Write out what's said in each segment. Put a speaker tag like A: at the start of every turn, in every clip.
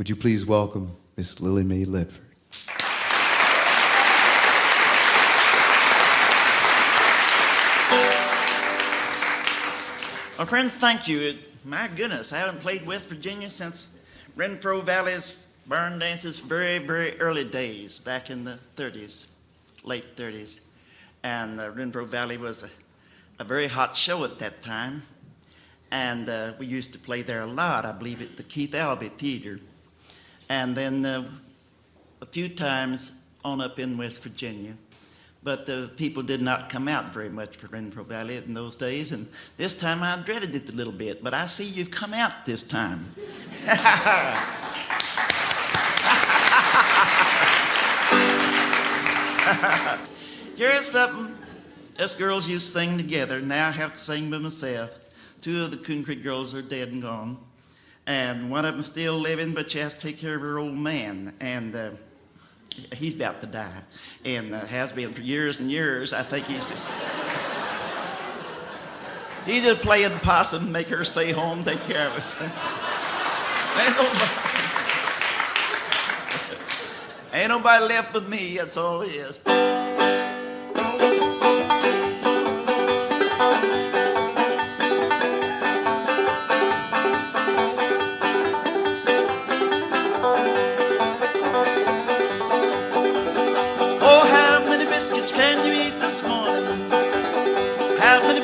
A: Would you please welcome Miss May Ledford?
B: Well, friends, thank you. My goodness, I haven't played West Virginia since Renfro Valley's barn dances very, very early days, back in the 30s, late 30s. And Renfro Valley was a very hot show at that time. And we used to play there a lot, I believe, at the Keith Albee Theater. And then a few times on up in West Virginia. But the people did not come out very much for Renfro Valley in those days, and this time I dreaded it a little bit, but I see you've come out this time. Here's something us girls used to sing together. Now I have to sing by myself. Two of the Coon Creek Girls are dead and gone, and one of them's still living, but she has to take care of her old man, and he's about to die, and has been for years and years. I think he's just playing possum, make her stay home, take care of it. Ain't nobody left but me, that's all it is.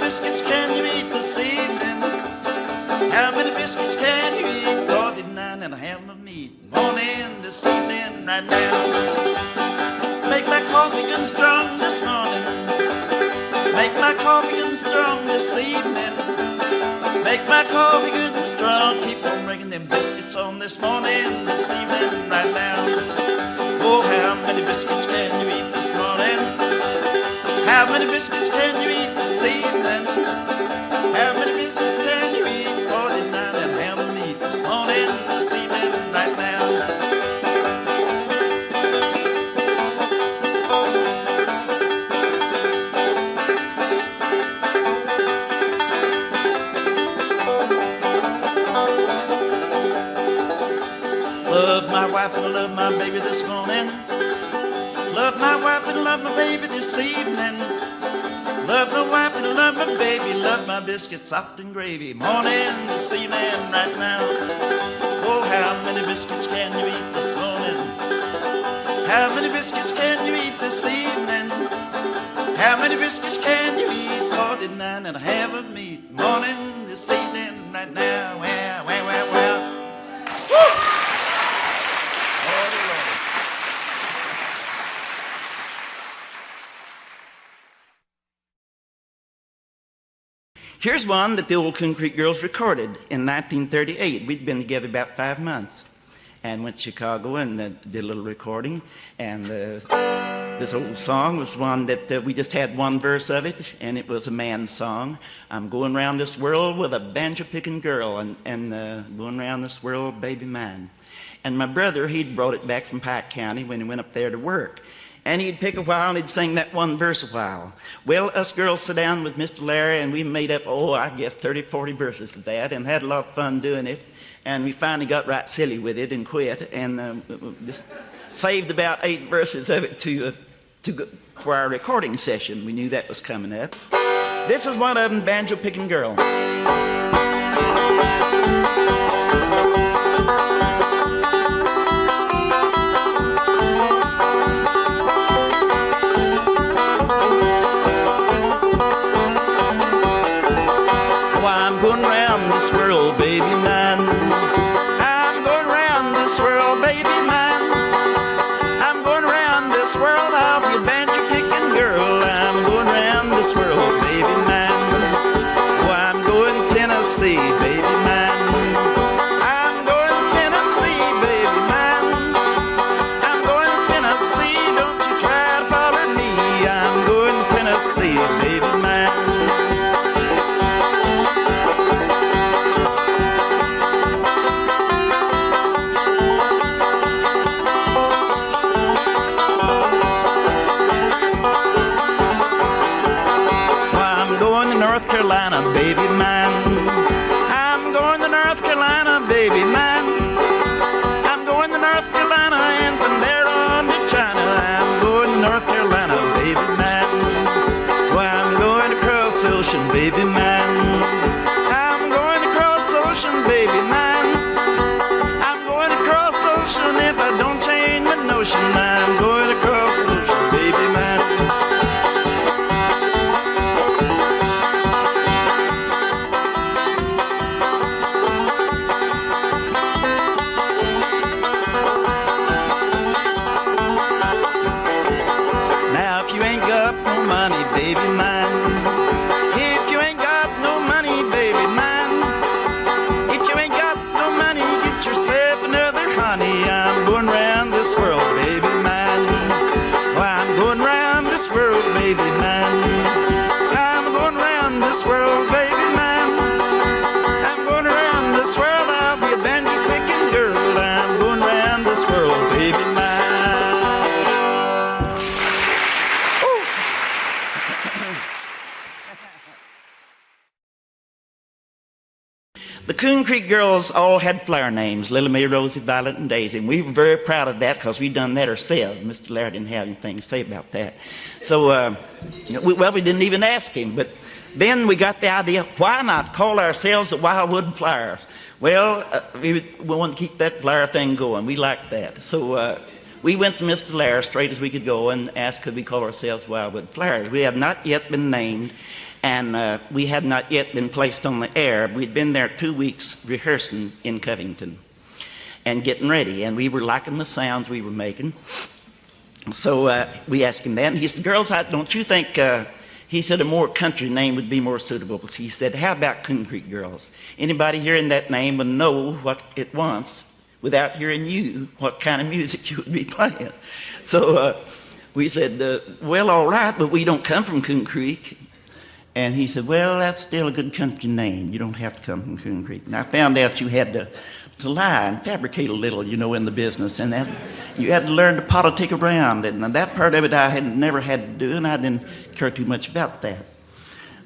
B: Biscuits can you eat this evening? How many biscuits can you eat? 49 and a ham of meat. Morning, this evening, right now. Make my coffee good and strong this morning. Make my coffee good and strong this evening. Make my coffee good and strong. Keep on bringing them biscuits on this morning, this evening, right now. Oh, how many biscuits can you eat this morning? How many biscuits can you eat this evening? How many biscuits can you eat? 49 and a ham of meat this morning, this evening, right now. Love my wife and love my baby this morning. Love my wife and love my baby this evening. Love my wife and love my baby. Love my biscuits sopped in gravy. Morning, this evening, right now. Oh, how many biscuits can you eat this morning? How many biscuits can you eat this evening? How many biscuits can you eat? 49 and a half of meat. Morning, this evening, right now. Well. Woo! Here's one that the old Coon Creek Girls recorded in 1938. We'd been together about 5 months and went to Chicago and did a little recording. And this old song was one that we just had one verse of it, and it was a man's song. I'm going around this world with a banjo picking girl, and going around this world, baby mine. And my brother, he'd brought it back from Pike County when he went up there to work. And he'd pick a while and he'd sing that one verse a while. Well, us girls sat down with Mr. Larry and we made up, I guess 30, 40 verses of that and had a lot of fun doing it. And we finally got right silly with it and quit and just saved about 8 verses of it for our recording session. We knew that was coming up. This is one of them, Banjo Picking Girl. This world, baby mine. I'm going round this world, baby mine. I'm going round this world, I'll be a banjo picking girl. I'm going round this world, baby mine. Oh, I'm going Tennessee, baby mine. I'm going Tennessee, baby mine. I'm going Tennessee, don't you try to follow me. I'm going Tennessee, baby mine. Carolina, baby mine. I'm going to North Carolina, baby mine. I'm going honey, I'm going round this world, baby mine. Why, I'm going round this world, baby mine. I'm going round this world, baby mine. I'm going around this world, I'll be a banjo picking girl. I'm going round this world, baby mine. The Coon Creek Girls all had flower names, Lily Mae, Rosie, Violet, and Daisy, and we were very proud of that because we'd done that ourselves. Mr. Larry didn't have anything to say about that. So, we didn't even ask him, but then we got the idea, why not call ourselves the Wildwood Flowers? Well, we want to keep that flower thing going. We liked that. So we went to Mr. Larry straight as we could go and asked could we call ourselves Wildwood Flowers. We have not yet been named, and we had not yet been placed on the air. We'd been there 2 weeks rehearsing in Covington and getting ready, and we were liking the sounds we were making. So we asked him that, and he said, girls, don't you think, he said a more country name would be more suitable. He said, how about Coon Creek Girls? Anybody hearing that name would know what it wants without hearing you, what kind of music you would be playing. So we said, well, all right, but we don't come from Coon Creek. And he said, well, that's still a good country name. You don't have to come from Coon Creek. And I found out you had to lie and fabricate a little, in the business. And that you had to learn to politic around. And that part of it I had never had to do, and I didn't care too much about that.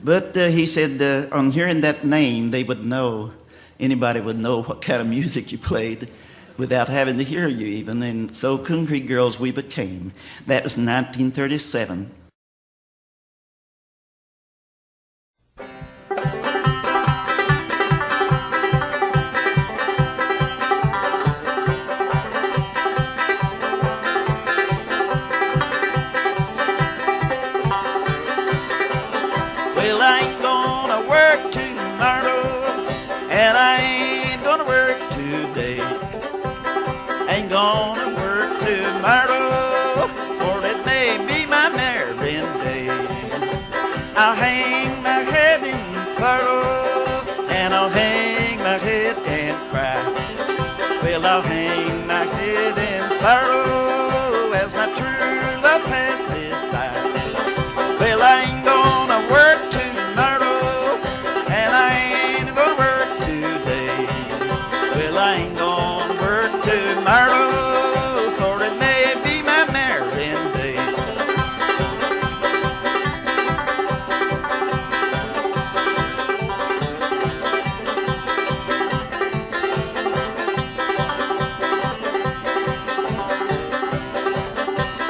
B: But he said, on hearing that name, anybody would know what kind of music you played without having to hear you even. And so Coon Creek Girls we became. That was 1937.
C: Well, I ain't gonna work tomorrow, and I ain't gonna work today. Ain't gonna work tomorrow, for it may be my marrying day. I'll hang my head in sorrow, and I'll hang my head and cry. Well, I'll hang my head in sorrow as my true love passes by. Well, I ain't gonna work tomorrow, and I ain't gonna work today. Well, I ain't gonna work tomorrow, for it may be my marrying day.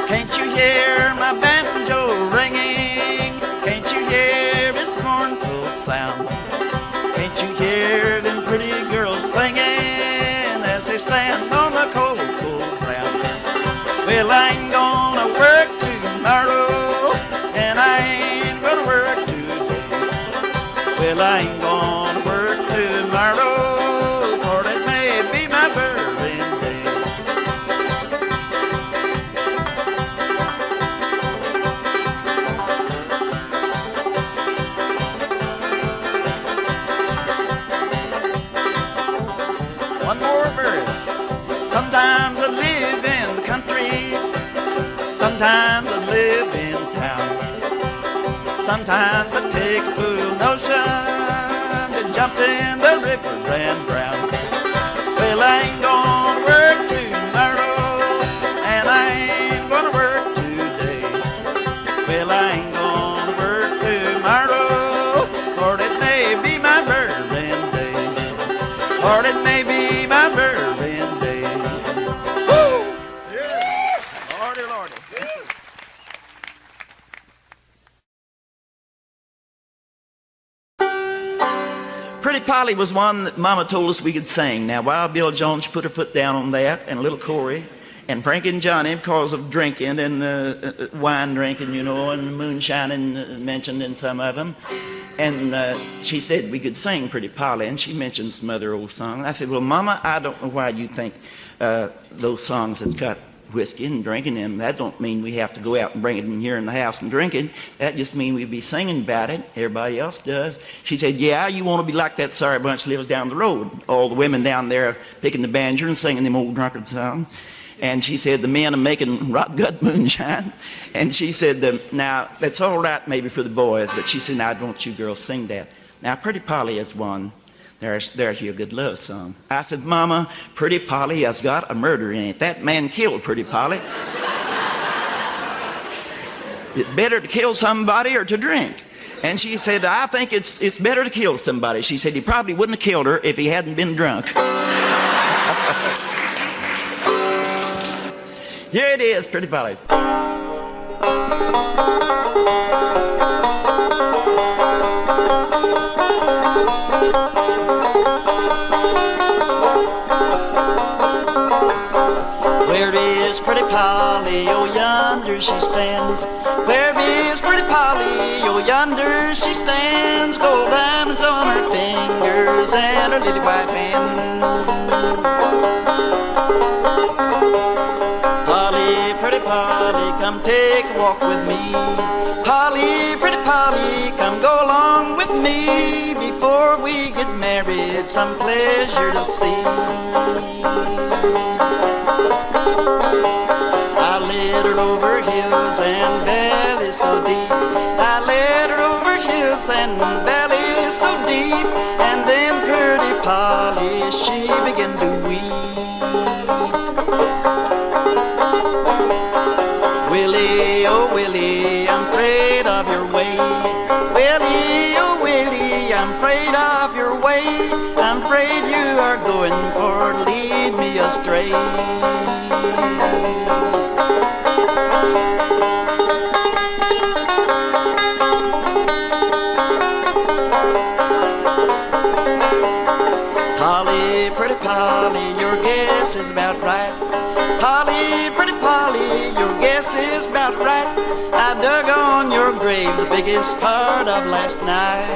C: Can't you hear my banjo ringing? Can't you hear this mournful sound? Can't you hear them pretty girls singing as they stand on the cold, cold ground? Well, I ain't gonna work tomorrow, and I ain't gonna work today. Well, I ain't gonna work tomorrow, for it may be my birthday. One more verse. Sometimes I live in the country, sometimes I live in town. Sometimes I take a full notion to jump in the river and drown. Well, I ain't gonna work tomorrow, and I ain't gonna work today. Well, I ain't gonna work tomorrow, for it may be my birthday day. Or it may be my birthday day. Woo! Yeah! Lordy, Lordy.
B: Pretty Polly was one that Mama told us we could sing. Now, Wild Bill Jones put her foot down on that, and Little Corey, and Frankie and Johnny because of drinking and wine drinking, and moonshining mentioned in some of them. And she said we could sing Pretty Polly, and she mentioned some other old songs. I said, well, Mama, I don't know why you think those songs that's got whiskey and drinking them. That don't mean we have to go out and bring it in here in the house and drink it. That just means we'd be singing about it. Everybody else does. She said, yeah, you want to be like that sorry bunch lives down the road. All the women down there picking the banjo and singing them old drunkard songs. And she said, the men are making rot gut moonshine. And she said, now, that's all right maybe for the boys, but she said, now, don't you girls sing that. Now, Pretty Polly is one. There's your good love song. I said, Mama, Pretty Polly has got a murder in it. That man killed Pretty Polly. It's better to kill somebody or to drink. And she said, I think it's better to kill somebody. She said, he probably wouldn't have killed her if he hadn't been drunk. Here it is, Pretty Polly.
C: Where is Pretty Polly? Oh, yonder she stands. Where is Pretty Polly? Oh, yonder she stands. Gold diamonds on her fingers and her little white hand. Polly, Pretty Polly, come take a walk with me. Polly, Pretty Polly, come go along with me. Before we get married, some pleasure to see. I led her over hills and valleys so deep. I led her over hills and valleys so deep. And then Pretty Polly, she began to weep. Willie, oh Willie, I'm afraid of your way. Willie, oh Willie, I'm afraid of your way. I'm afraid you are going for to lead me astray. Polly, Pretty Polly, your guess is about right. Polly, Pretty Polly, your guess is about right. I dug on your grave the biggest part of last night.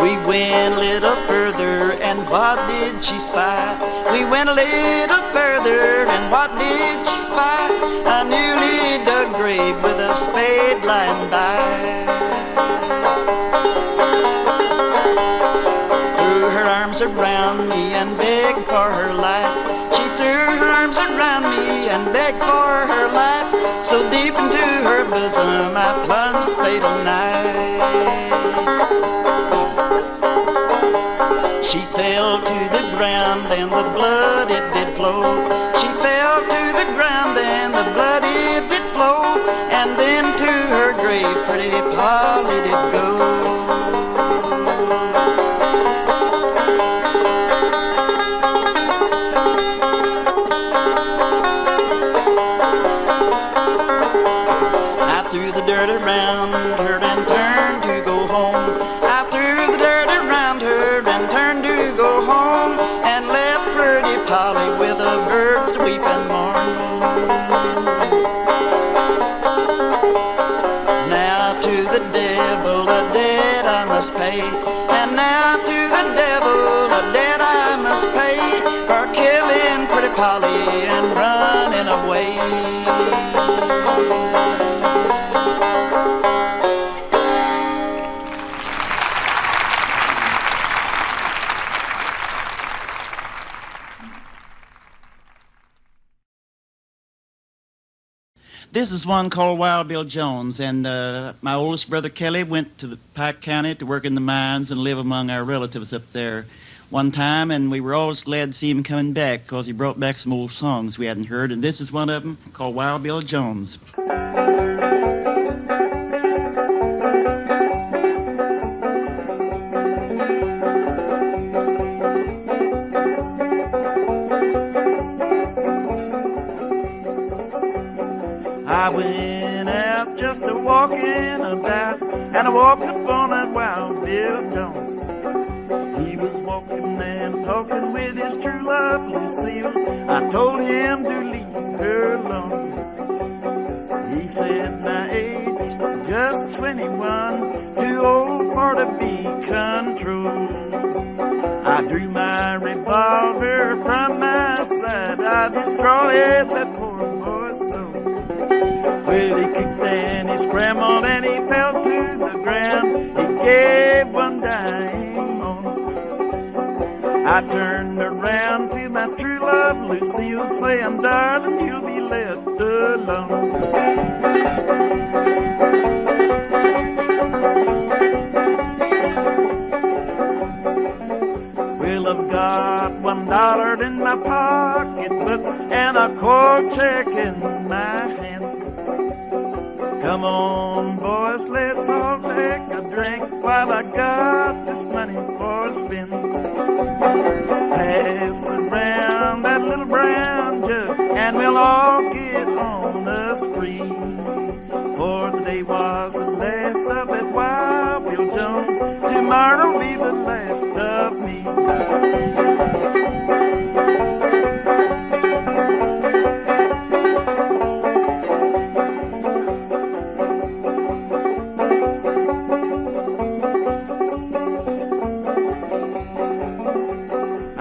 C: We went a little further, and what did she spy? We went a little further, and what did she spy? A newly dug grave with a spade lying by. Threw her arms around me and begged for her life. She threw her arms around me and begged for her life. So deep into her bosom I plunged the fatal knife. She fell to the ground and the blood it did flow. She fell to the ground and the blood it did flow. And then to her grave Pretty Polly did go. Around her and turned to go home. I threw the dirt around her and turned to go home, and left Pretty Polly with the birds to weep and mourn. Now to the devil a debt I must pay, and now to the devil a debt I must pay, for killing Pretty Polly and running away. This is one called Wild Bill Jones, and my oldest brother Kelly went to the Pike County to work in the mines and live among our relatives up there one time, and we were always glad to see him coming back because he brought back some old songs we hadn't heard, and this is one of them called Wild Bill Jones. I went out just a walking about, and I walked upon that Wild Bill Jones. He was walking and talking with his true love, Lucille. I told him to leave her alone. He said my age, just 21, too old for to be controlled. I I drew my revolver from my side. I destroyed that poor boy's soul. Well, he kicked and he scrambled and he fell to the ground. He gave one dying moan. I turned around to my true love, Lucille, saying, darling, you'll be left alone. Well, I've got $1 in my pocketbook and a cold check in my hand. Come on, boys, let's all take a drink while I got this money for a spin. Pass around that little brown jug and we'll all get on a spree. For the day was the last of that Wild Bill Jones. Tomorrow'll be the last of me.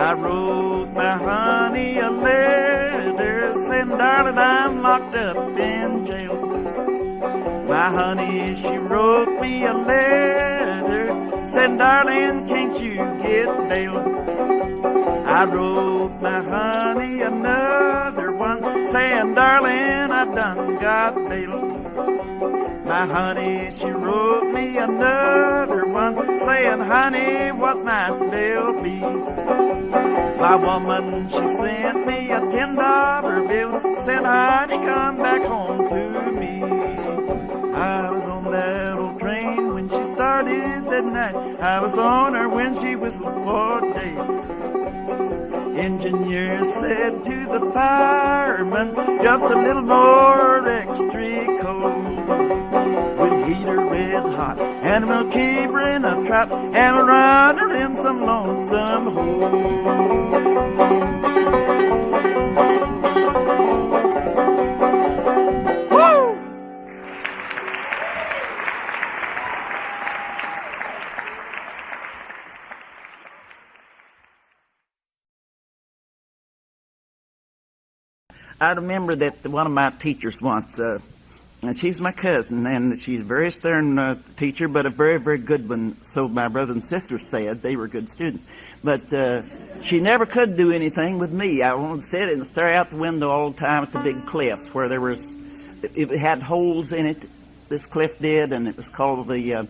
C: I wrote my honey a letter saying, darling, I'm locked up in jail. My honey, she wrote me a letter saying, darling, can't you get bail? I wrote my honey another one saying, darling, I done got bail. My honey, she wrote me another one saying, honey, what might bail be? My woman, she sent me a $10 bill, said, honey, come back home to me. I was on that old train when she started that night. I was on her when she whistled for day. Engineer said to the fireman, just a little more extra coal. We'll heat her red hot, and we'll keep her in a trap, and we'll run her in some lonesome hole. I remember that one of my teachers once, and she's my cousin, and she's a very stern teacher, but a very, very good one. So my brother and sister said they were good students. But she never could do anything with me. I wanted to sit and stare out the window all the time at the big cliffs where it had holes in it. This cliff did, and it was called the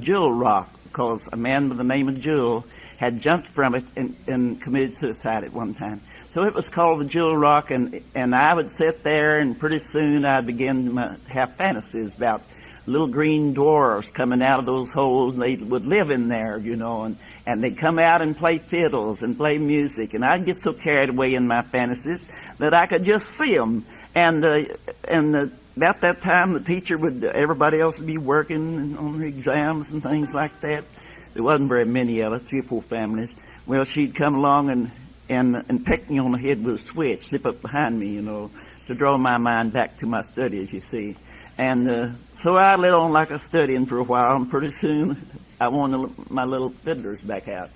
C: Jewel Rock, because a man by the name of Jewel had jumped from it and committed suicide at one time. So it was called the Jewel Rock, and I would sit there, and pretty soon I'd begin to have fantasies about little green dwarfs coming out of those holes, and they would live in there, you know, and they'd come out and play fiddles and play music, and I'd get so carried away in my fantasies that I could just see them. And about that time, the teacher everybody else would be working on their exams and things like that. There wasn't very many of us, 3 or 4 families. Well, she'd come along and peck me on the head with a switch, slip up behind me, you know, to draw my mind back to my studies, you see. And so I let on like I was studying for a while, and pretty soon I wanted my little fiddlers back out.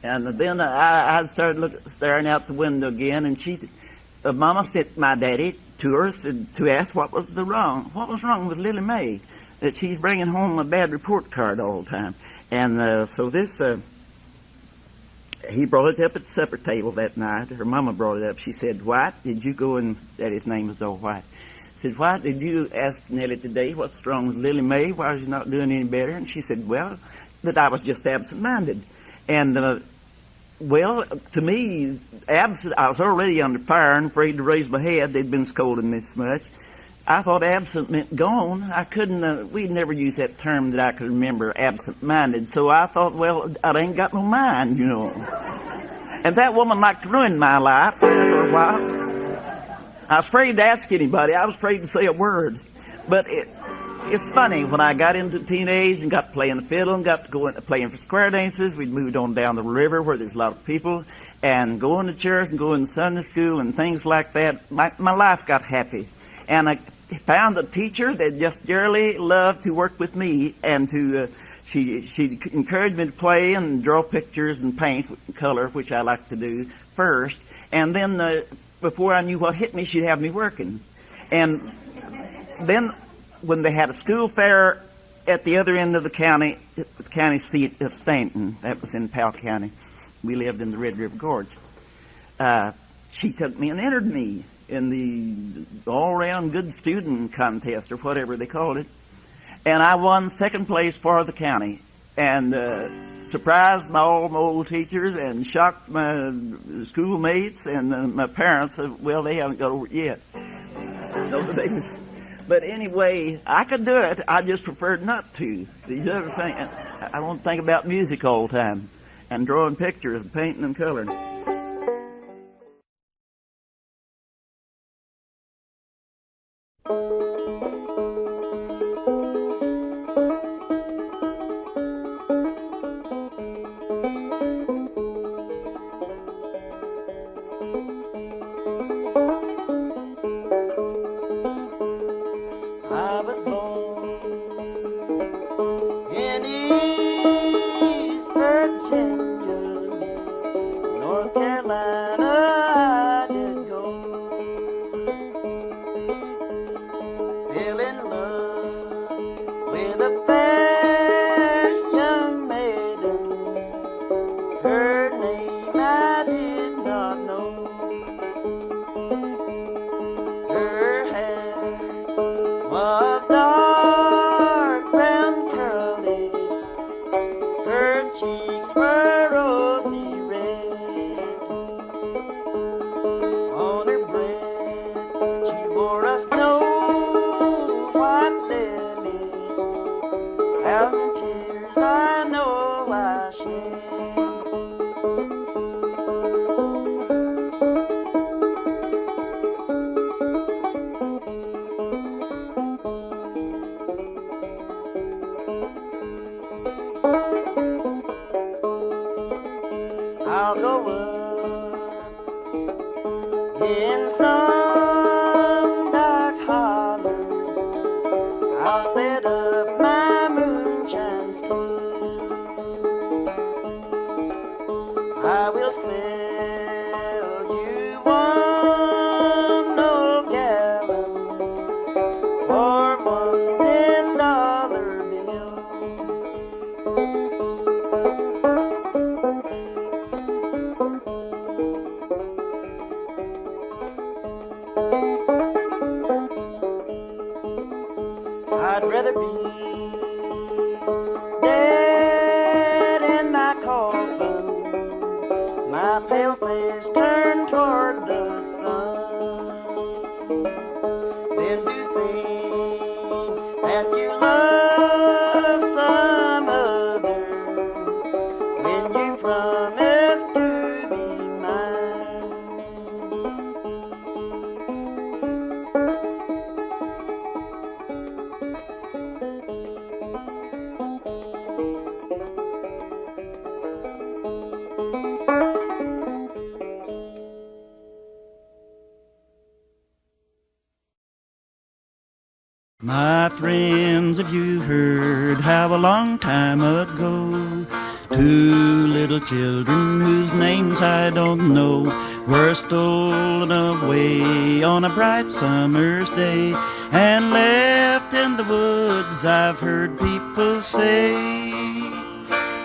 C: And then I started staring out the window again, and Mama sent my daddy to her to ask what was wrong with Lily Mae, that she's bringing home a bad report card all the time. And so this, he brought it up at the supper table that night. Her mama brought it up. She said, White, did you go and, Daddy's name was Doe White. Said, White, did you ask Nellie today what's wrong with Lily Mae? Why is she not doing any better? And she said, well, that I was just absent-minded. And, well, to me, I was already under fire and afraid to raise my head. They'd been scolding me so much. I thought absent meant gone. I couldn't, we'd never used that term that I could remember, absent-minded. So I thought, well, I ain't got no mind, you know. And that woman liked to ruin my life for a while. I was afraid to ask anybody. I was afraid to say a word. But it's funny, when I got into teenage and got to playing the fiddle and got to go playing for square dances, we'd moved on down the river where there's a lot of people, and going to church and going to Sunday school and things like that. My life got happy. And I found a teacher that just dearly loved to work with me and to she encouraged me to play and draw pictures and paint and color, which I like to do first. And then before I knew what hit me, she'd have me working. And then when they had a school fair at the other end of the county seat of Stanton, that was in Appal County. We lived in the Red River Gorge. She took me and entered me in the all-around good student contest, or whatever they called it. And I won second place for the county, and surprised all my old teachers and shocked my schoolmates and my parents. Well, they haven't got over it yet. But anyway, I could do it. I just preferred not to. These other things, I don't think about music all the time, and drawing pictures and painting and coloring.
D: I was born in East Virginia, North Carolina I did go. Fell in love with a fair young maiden. Her name I did not know. Her hair was dark brown curly, her cheeks were rosy red. On her breast she wore a snow white lily. Thousand tears I know I shed. I'll go up in some dark holler. I'll set up my moonshine still. I will sell you 1 old gallon for 1 $10 bill. I'd rather be dead in my coffin, my pale face turned toward the sun, than to think that you love some other when you promised to be mine.
C: My friends, have you heard how a long time ago 2 little children whose names I don't know were stolen away on a bright summer's day and left in the woods? I've heard people say,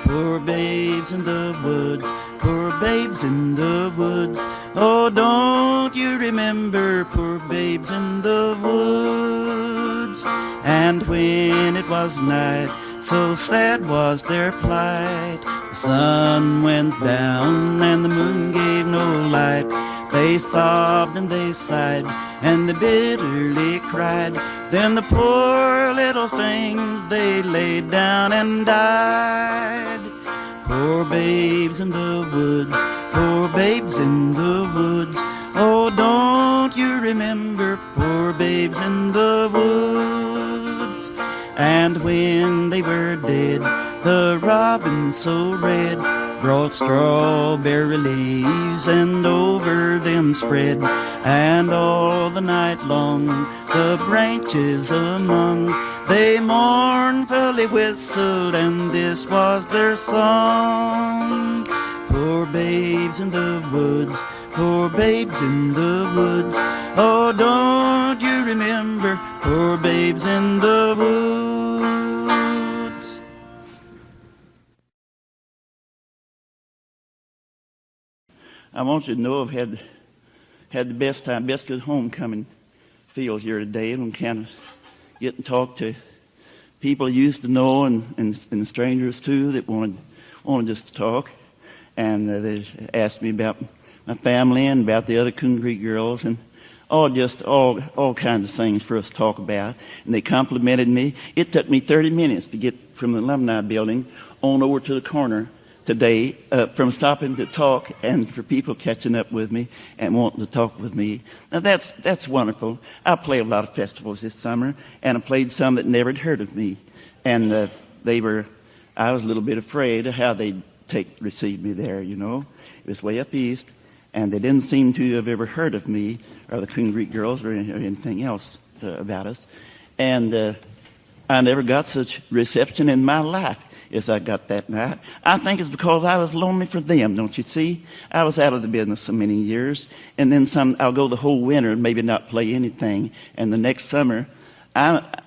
C: poor babes in the woods, poor babes in the woods. Oh, don't you remember poor babes in the woods? And when it was night, so sad was their plight, the sun went down and the moon gave no light. They sobbed and they sighed and they bitterly cried. Then the poor little things, they laid down and died. Poor babes in the woods, poor babes in the woods. Oh, don't you remember poor babes in the woods? And when they were dead, the robin so red brought strawberry leaves and over them spread, and all the night long the branches among they mourned mournfully whistled, and this was their song. Poor babes in the woods, poor babes in the woods. Oh, don't you remember poor babes in the woods? I want you to know I've had the best time, best good homecoming feel here today, and kind of get and talk to people I used to know and strangers too that wanted just to talk. And they asked me about my family and about the other Coon Creek Girls and all kinds of things for us to talk about. And they complimented me. It took me 30 minutes to get from the alumni building on over to the corner today, from stopping to talk and for people catching up with me and wanting to talk with me. Now that's wonderful. I play a lot of festivals this summer, and I played some that never had heard of me. And I was a little bit afraid of how they'd receive me there, you know. It was way up east, and they didn't seem to have ever heard of me or the Coon Creek Girls or anything else about us. And I never got such reception in my life as I got that night. I think it's because I was lonely for them, don't you see? I was out of the business so many years, and then I'll go the whole winter and maybe not play anything. And the next summer,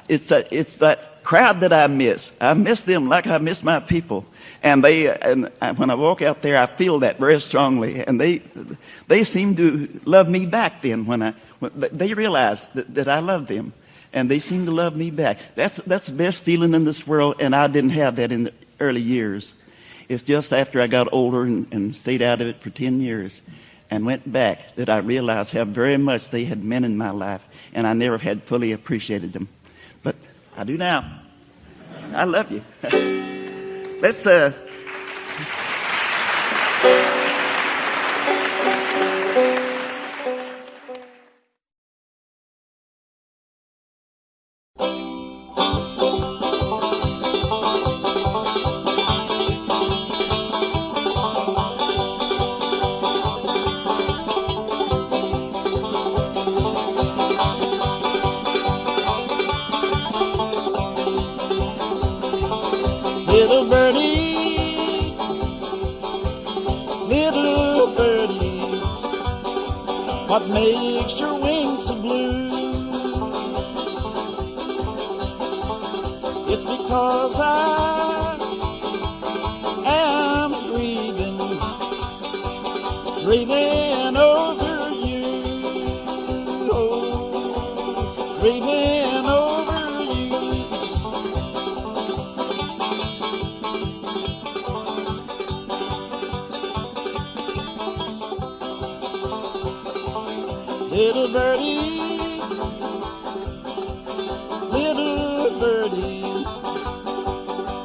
C: it's that crowd that I miss. I miss them like I miss my people. And when I walk out there, I feel that very strongly. And they seem to love me back then when they realize that I love them. And they seem to love me back. That's the best feeling in this world, and I didn't have that in the early years. It's just after I got older and stayed out of it for 10 years and went back that I realized how very much they had meant in my life, and I never had fully appreciated them. But I do now. I love you. Let's Little birdie, little birdie, what makes your wings so blue? It's because I am grieving over you, oh, grieving over you. Little birdie,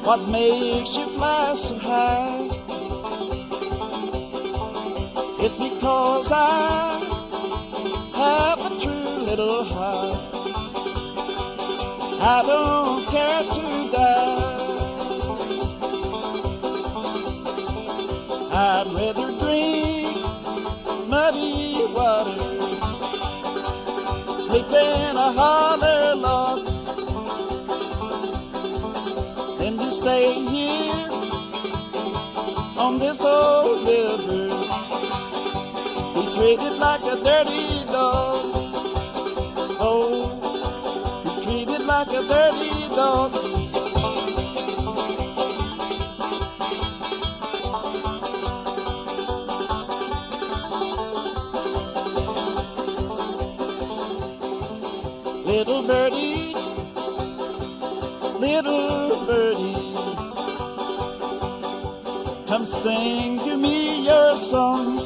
C: what makes you fly so high? It's because I have a true little heart. I don't care to die. I'd rather drink muddy water, sleep in a holler log, than to stay here on this old river, be treated like a dirty dog. Oh, be treated like a dirty dog. Little birdie, come sing to me your song.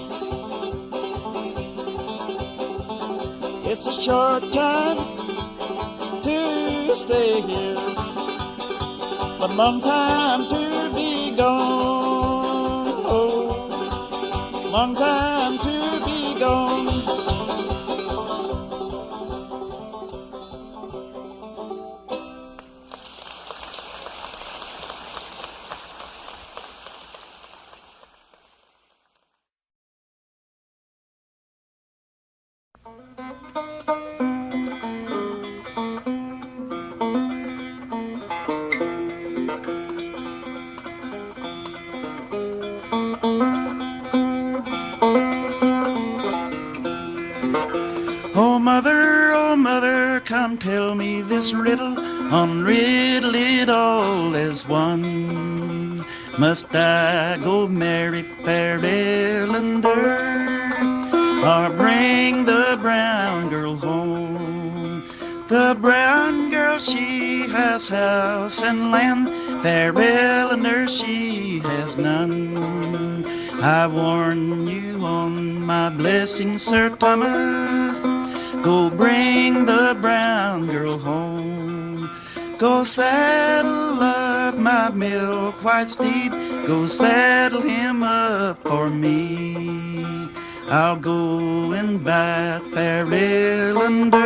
C: It's a short time to stay here, but a long time to be gone. Oh, long time to be gone.
B: oh mother, come tell me this riddle, unriddle it all as one. Must I go marry fair Ellender, or bring the brown girl home? The brown girl, she has house and land, fair Ellender, she has none. I warn you on my blessing, Sir Thomas, go bring the brown girl home. Go saddle up my milk-white steed, go saddle him up for me. I'll go and buy fair Ellender,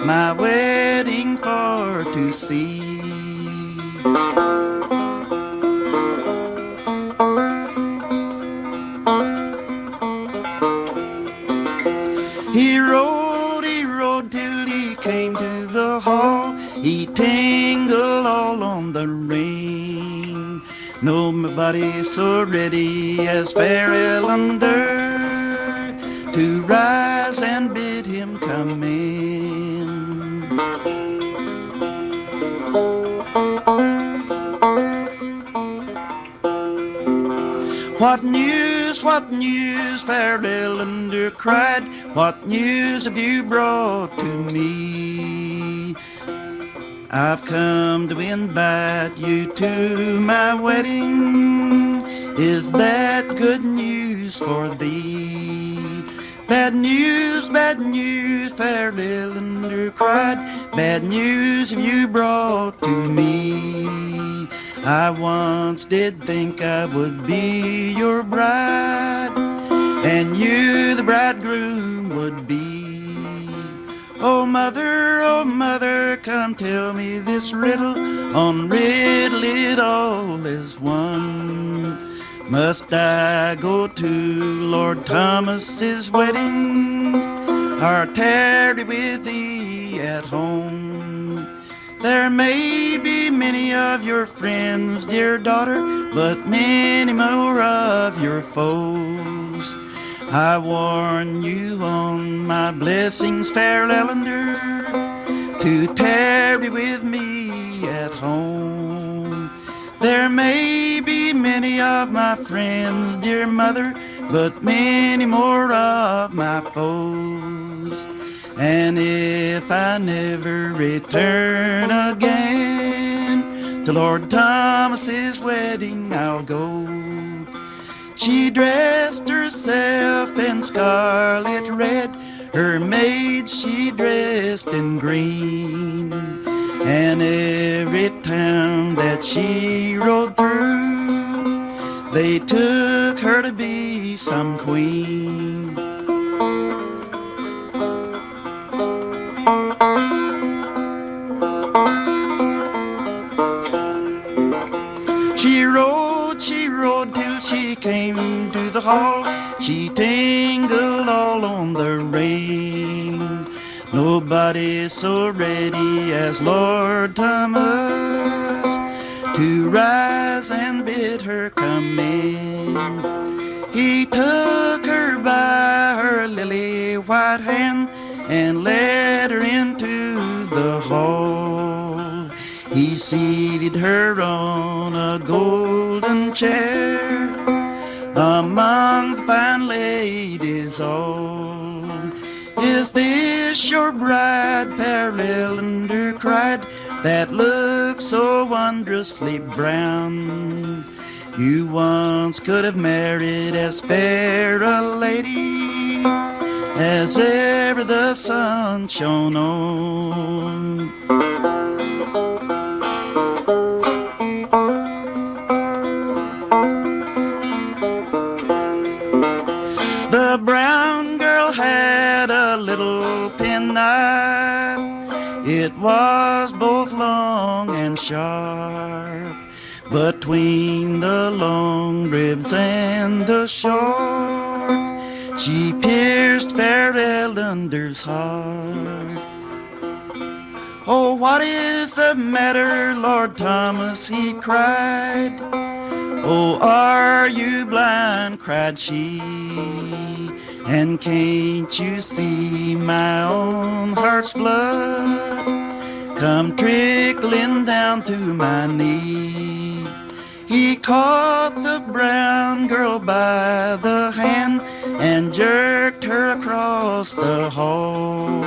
B: my wedding for to see. He rode till he came to the hall. He tingled all on the ring. Nobody so ready as fair Ellender to rise and bid him come in. What news, fair Ellender cried, what news have you brought to me? I've come to invite you to my wedding, is that good news for thee? Bad news, fair Ellender cried, bad news have you brought to me. I once did think I would be your bride, and you the bridegroom would be. Oh mother, come tell me this riddle, unriddle it all as one. Must I go to Lord Thomas's wedding, or tarry with thee at home? There may be many of your friends, dear daughter, but many more of your foes. I warn you on my blessings, fair Ellender, to tarry with me at home. There may be many of my friends, dear mother, but many more of my foes. And if I never return again to Lord Thomas's wedding, I'll go. She dressed herself in scarlet red, her maids she dressed in green, and every town that she rode through, they took her to be some queen. She rode till she came to the hall. She tingled all on the ring. Nobody so ready as Lord Thomas to rise and bid her come in. He took her by her lily white hand and led her into the hall. He seated her on a golden chair among the fine ladies all. Is this your bride, fair Ellender cried, that looks so wondrously brown? You once could have married as fair a lady as ever the sun shone on. The brown girl had a little penknife. It was both long and sharp, between the long ribs and the short, she pierced fair Ellender's heart. Oh, what is the matter, Lord Thomas, he cried.
C: Oh, are you blind, cried she, and can't you see my own heart's blood come trickling down to my knee? He caught the brown girl by the hand and jerked her across the hall.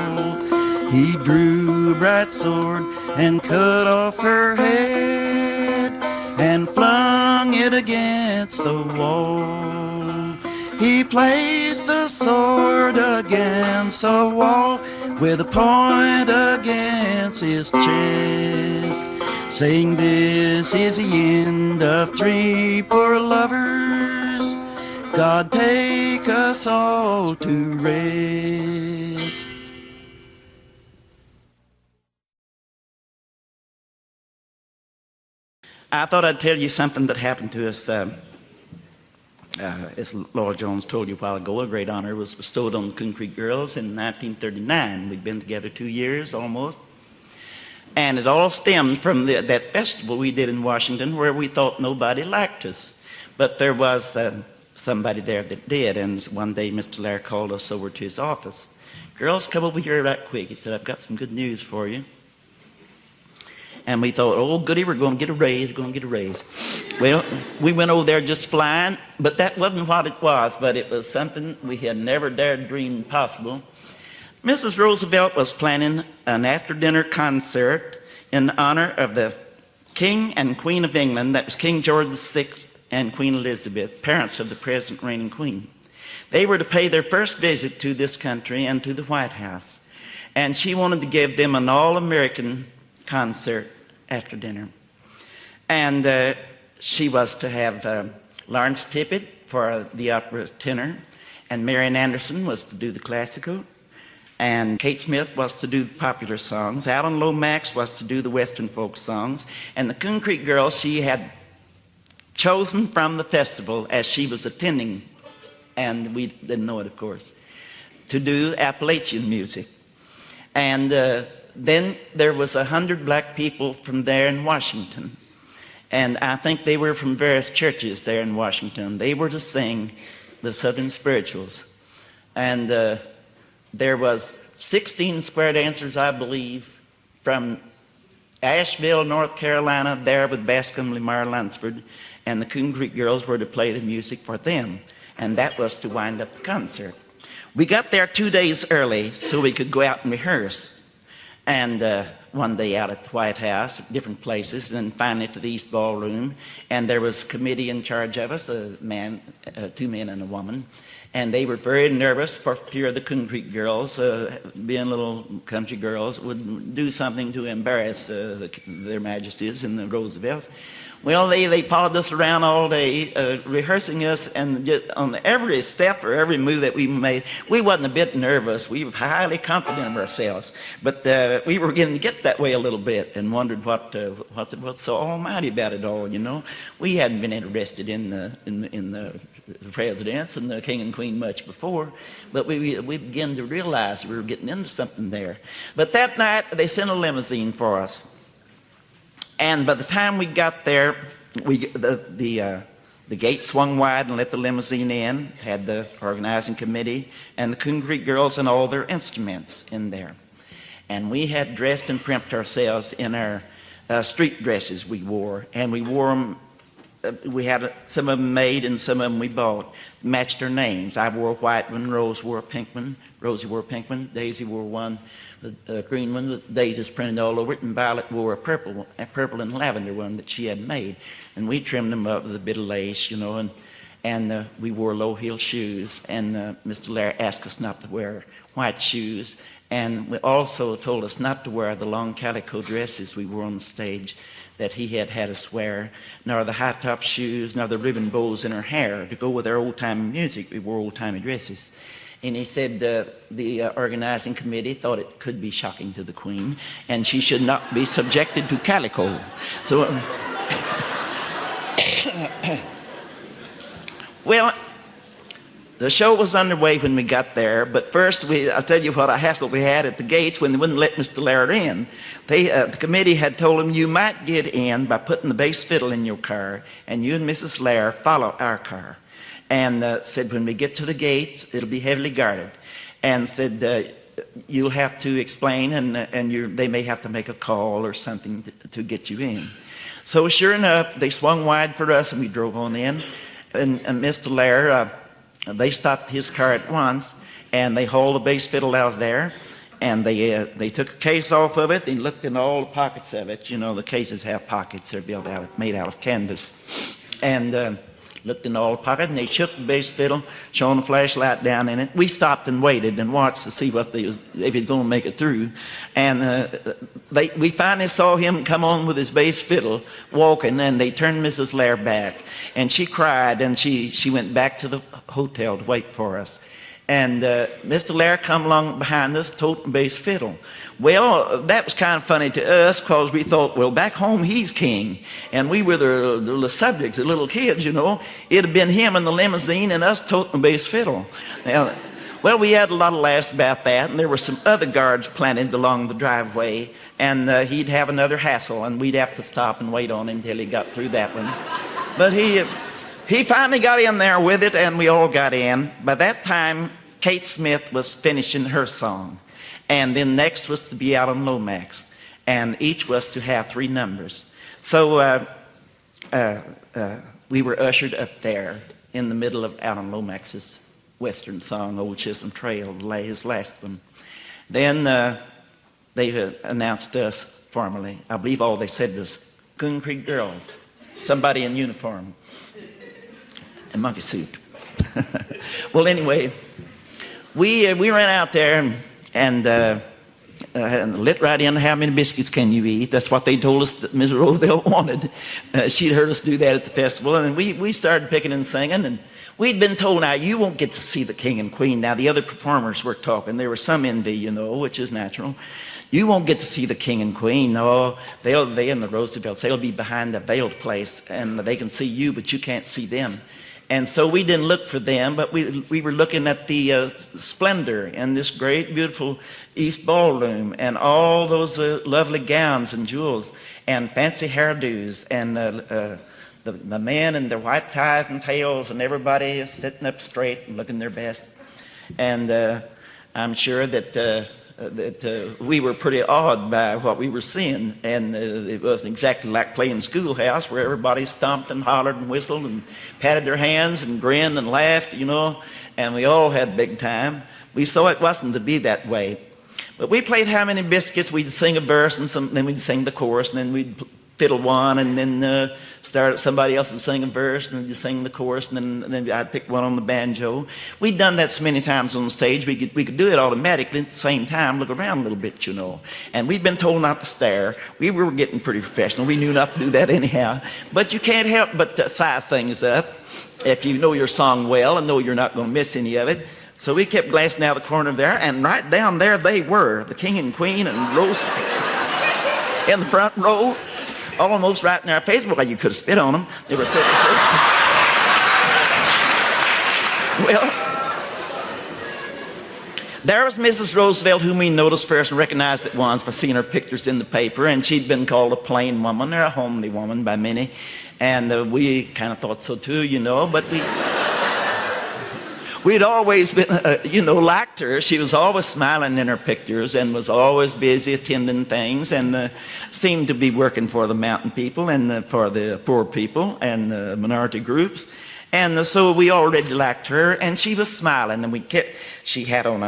C: He drew a bright sword and cut off her head and flung it against the wall. He placed the sword against the wall with a point against his chest, saying, "This is the end of three poor lovers. God take us all to rest." I thought I'd tell you something that happened to us. As Laura Jones told you a while ago, a great honor was bestowed on the Coon Creek Girls in 1939. We'd been together 2 years almost. And it all stemmed from that festival we did in Washington where we thought nobody liked us. But there was somebody there that did. And one day Mr. Lair called us over to his office. "Girls, come over here right quick." He said, "I've got some good news for you." And we thought, "Oh, goody, we're going to get a raise, we're going to get a raise." Well, we went over there just flying, but that wasn't what it was, but it was something we had never dared dream possible. Mrs. Roosevelt was planning an after-dinner concert in honor of the King and Queen of England. That was King George VI and Queen Elizabeth, parents of the present reigning queen. They were to pay their first visit to this country and to the White House. And she wanted to give them an all-American concert after dinner. And she was to have Lawrence Tippett for the opera tenor, and Marian Anderson was to do the classical, and Kate Smith was to do the popular songs, Alan Lomax was to do the Western folk songs, and the Coon Creek Girls she had chosen from the festival as she was attending, and we didn't know it, of course, to do Appalachian music. And then there was 100 black people from there in Washington. And I think they were from various churches there in Washington. They were to sing the Southern Spirituals. And there was 16 square dancers, I believe, from Asheville, North Carolina, there with Bascom Lamar Lunsford. And the Coon Creek Girls were to play the music for them. And that was to wind up the concert. We got there 2 days early so we could go out and rehearse. And one day out at the White House, at different places, and then finally to the East Ballroom. And there was a committee in charge of us, a man, 2 men and a woman. And they were very nervous for fear of the Coon Creek Girls, being little country girls, would do something to embarrass their majesties and the Roosevelts. Well, they followed us around all day, rehearsing us, and just on every step or every move that we made, we wasn't a bit nervous. We were highly confident of ourselves. But we were getting to get that way a little bit and wondered what's so almighty about it all, you know. We hadn't been interested in the presidents and the king and queen much before, but we began to realize we were getting into something there. But that night, they sent a limousine for us. And by the time we got there, the gate swung wide and let the limousine in, had the organizing committee and the Coon Creek Girls and all their instruments in there. And we had dressed and primped ourselves in our street dresses we wore. And we wore them, we had some of them made and some of them we bought, matched our names. I wore a white one, Rose wore a pink one, Rosie wore a pink one, Daisy wore one, the green one with daisies printed all over it, and Violet wore a purple and lavender one that she had made. And we trimmed them up with a bit of lace, you know, and we wore low-heel shoes. And Mr. Lair asked us not to wear white shoes, and we also told us not to wear the long calico dresses we wore on the stage that he had us wear, nor the high-top shoes, nor the ribbon bows in our hair. To go with our old-time music, we wore old-timey dresses. And he said the organizing committee thought it could be shocking to the Queen, and she should not be subjected to calico. So, well,
B: The show was underway when we got there, but first, I'll tell you what a hassle we had at the gates when they wouldn't let Mr. Laird in. The committee had told him, you might get in by putting the bass fiddle in your car, and you and Mrs. Laird follow our car. And said, when we get to the gates, it'll be heavily guarded. And said, you'll have to explain, and they may have to make a call or something to get you in. So sure enough, they swung wide for us, and we drove on in. And Mr. Laird, they stopped his car at once, and they hauled the bass fiddle out of there, and they took the case off of it. They looked in all the pockets of it. You know, the cases have pockets. They're made out of canvas. And looked in all the pockets, and they shook the bass fiddle, shone a flashlight down in it. We stopped and waited and watched to see if he's going to make it through. And we finally saw him come on with his bass fiddle, walking, and they turned Mrs. Laird back. And she cried, and she went back to the hotel to wait for us. And Mr. Laird come along behind us, toting bass fiddle. Well, that was kind of funny to us because we thought, well, back home he's king, and we were the subjects, the little kids, you know. It'd have been him in the limousine and us toting bass fiddle. Now, well, we had a lot of laughs about that, and there were some other guards planted along the driveway, and he'd have another hassle, and we'd have to stop and wait on him till he got through that one. But he finally got in there with it, and we all got in. By that time, Kate Smith was finishing her song. And then next was to be out on Lomax. And each was to have 3 numbers. So we were ushered up there in the middle of out on Lomax's Western song, Old Chisholm Trail, his last one. Then they announced us formally. I believe all they said was, Coon Creek Girls. Somebody in uniform. And monkey suit. Well, anyway, we ran out there and lit right in. How many biscuits can you eat? That's what they told us that Ms. Roosevelt wanted. She'd heard us do that at the festival, and we started picking and singing. And we'd been told, now you won't get to see the king and queen. Now the other performers were talking. There was some envy, you know, which is natural. You won't get to see the king and queen. No, they and the Roosevelts, they'll be behind a veiled place, and they can see you, but you can't see them. And so we didn't look for them, but we were looking at the splendor in this great, beautiful East Ballroom, and all those lovely gowns and jewels and fancy hairdos, and the men in their white ties and tails, and everybody sitting up straight and looking their best. And I'm sure that we were pretty awed by what we were seeing, and it wasn't exactly like playing schoolhouse where everybody stomped and hollered and whistled and patted their hands and grinned and laughed, you know, and we all had a big time. We saw it wasn't to be that way. But we played How Many Biscuits. We'd sing a verse, and then we'd sing the chorus, and then we'd fiddle one, and then somebody else would sing a verse, and then sing the chorus, and then I'd pick one on the banjo. We'd done that so many times on the stage, we could do it automatically at the same time, look around a little bit, you know. And we'd been told not to stare. We were getting pretty professional. We knew not to do that anyhow. But you can't help but size things up if you know your song well and know you're not going to miss any of it. So we kept glancing out the corner there, and right down there they were, the king and queen and Rose in the front row. Almost right in our face. Well, you could have spit on them. They were sitting. Well, there was Mrs. Roosevelt, whom we noticed first and recognized at once for seeing her pictures in the paper, and she'd been called a plain woman or a homely woman by many, and we kind of thought so too, you know, but we'd always been, liked her. She was always smiling in her pictures and was always busy attending things, and seemed to be working for the mountain people and for the poor people and the minority groups. And so we already liked her, and she was smiling, and she had on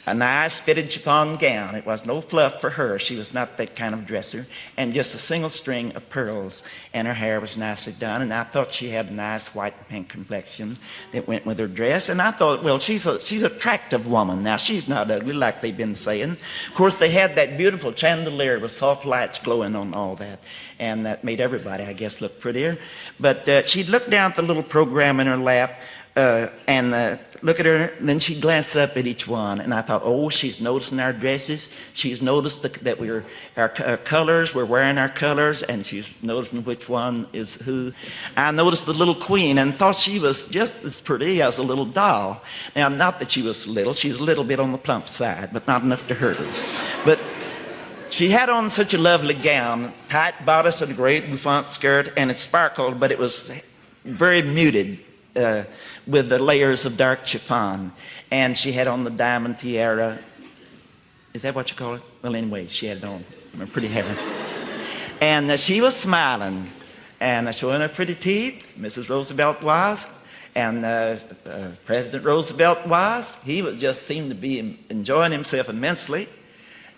B: a nice fitted chiffon gown. It was no fluff for her. She was not that kind of dresser. And just a single string of pearls. And her hair was nicely done. And I thought she had a nice white and pink complexion that went with her dress. And I thought, well, she's an attractive woman. Now, she's not ugly like they've been saying. Of course, they had that beautiful chandelier with soft lights glowing on all that. And that made everybody, I guess, look prettier. But she'd look down at the little program in her lap, and look at her. And then she'd glance up at each one, and I thought, oh, she's noticing our dresses. She's noticed that our colors. We're wearing our colors, and she's noticing which one is who. I noticed the little queen, and thought she was just as pretty as a little doll. Now, not that she was little. She was a little bit on the plump side, but not enough to hurt her. But she had on such a lovely gown, tight bodice and a great bouffant skirt, and it sparkled, but it was very muted. With the layers of dark chiffon, and she had on the diamond tiara. Is that what you call it? Well, anyway, she had it on. Pretty hair. And she was smiling and showing her pretty teeth. Mrs. Roosevelt was, and President Roosevelt was. He was just seemed to be enjoying himself immensely,